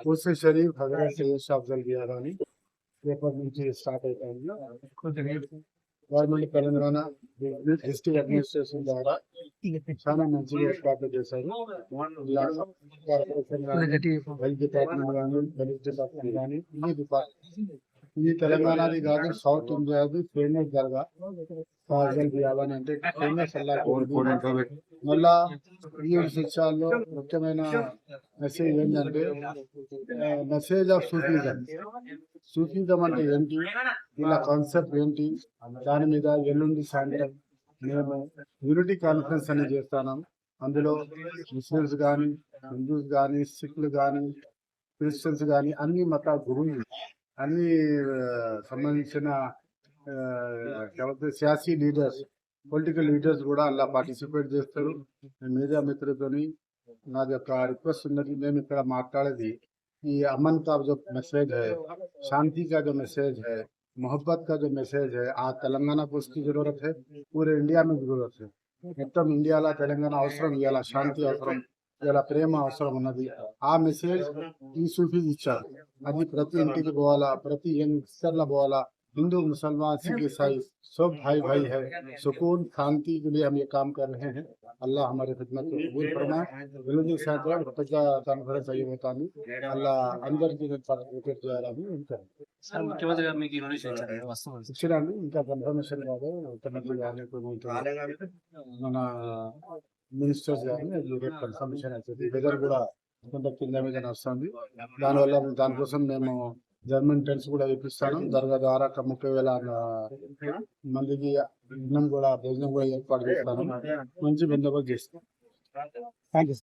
ఉర్స్ షరీఫ్ హజరత్ సయ్యద్ షా అఫ్జల్ గియారాని రేపటి నుంచి స్టార్ట్ అవుతుంది. గవర్నమెంట్ తెలంగాణ డిస్ట్రిక్ట్ అడ్మినిస్ట్రేషన్ ద్వారా చాలా మంచిగా ఏర్పాట్లు చేశారు. హెల్త్ డిపార్ట్మెంట్ కానీ, పోలీస్ డిపార్ట్మెంట్ కానీ, ఈ తెలంగాణది కాదు, సౌత్ ఇండియాది ఫేమస్ దర్గా ఫాజల్ గియారాని అంటే ఫేమస్ మళ్ళా ఈ శిక్షాల్లో ముఖ్యమైన మెసేజ్ ఏంటంటే మెసేజ్ ఆఫ్ సూఫిజం. సూఫిజం అంటే ఏంటి, ఇలా కాన్సెప్ట్ ఏంటి, దాని మీద ఎల్లుండి సాయంత్రం మేము యూనిటీ కాన్ఫరెన్స్ అనేది చేస్తున్నాం. అందులో ముస్లిమ్స్ కానీ, హిందూస్ కానీ, సిఖ్లు కానీ, క్రిస్టియన్స్ కానీ, అన్ని మత గురువులు, అన్ని సంబంధించిన సియాసీ లీడర్స్, పొలిటికల్ లీడర్స్ కూడా అలా పార్టిసిపేట్ చేస్తారు. మీడియా మిత్రులతోని నాది ఒక రిక్వెస్ట్ ఉన్నది, మేము ఇక్కడ మాట్లాడేది ఈ అమన్ का जो मैसेज है, शांति का जो मैसेज है, मोहब्बत का जो मैसेज है, आज तेलंगाना को उसकी जरूरत है, पूरे इंडिया में जरूरत है. మొత్తం ఇండియాలో తెలంగాణ అవసరం, ఇవాళ శాంతి అవసరం, ఇవాళ ప్రేమ అవసరం ఉన్నది. ఆ మెసేజ్ ఈ సూఫీస్ ఇచ్చారు. అది ప్రతి ఇంటికి పోవాలా, ప్రతి యంగ్స్టర్లో పోవాలా. हिंदू मुसलमान सिख ईसाई सब भाई भाई है. सुकून शांति के लिए हम ये काम कर रहे हैं. अल्लाह हमारी खिदमत को कबूल फरमाए. विरोधी साथियों ప్రజా కాన్ఫరెన్స్ అయ్యిపోతాను. అల్లా అందరికీ రిక్వెస్ట్ చేయాలని ఉంటాను. ముఖ్యమంత్రి గారు మీకు ఇన్విటేషన్ ఇచ్చినండి, ఇంకా కన్ఫర్మేషన్ కాదు. ముఖ్యమంత్రి గారిని మన మినిస్టర్స్ గారిని రేపు కన్ఫర్మేషన్ అవుతుంది. వెదర్ కూడా కొంత కింద మీద వస్తుంది. దానికోసం మేము జర్మన్ టెంట్స్ కూడా వేపిస్తాను. దర్గా ద్వారా 30,000 మందికి భోజనం కూడా ఏర్పాటు చేస్తాను. మంచి బందోబస్తు చేస్తాను. Thank you.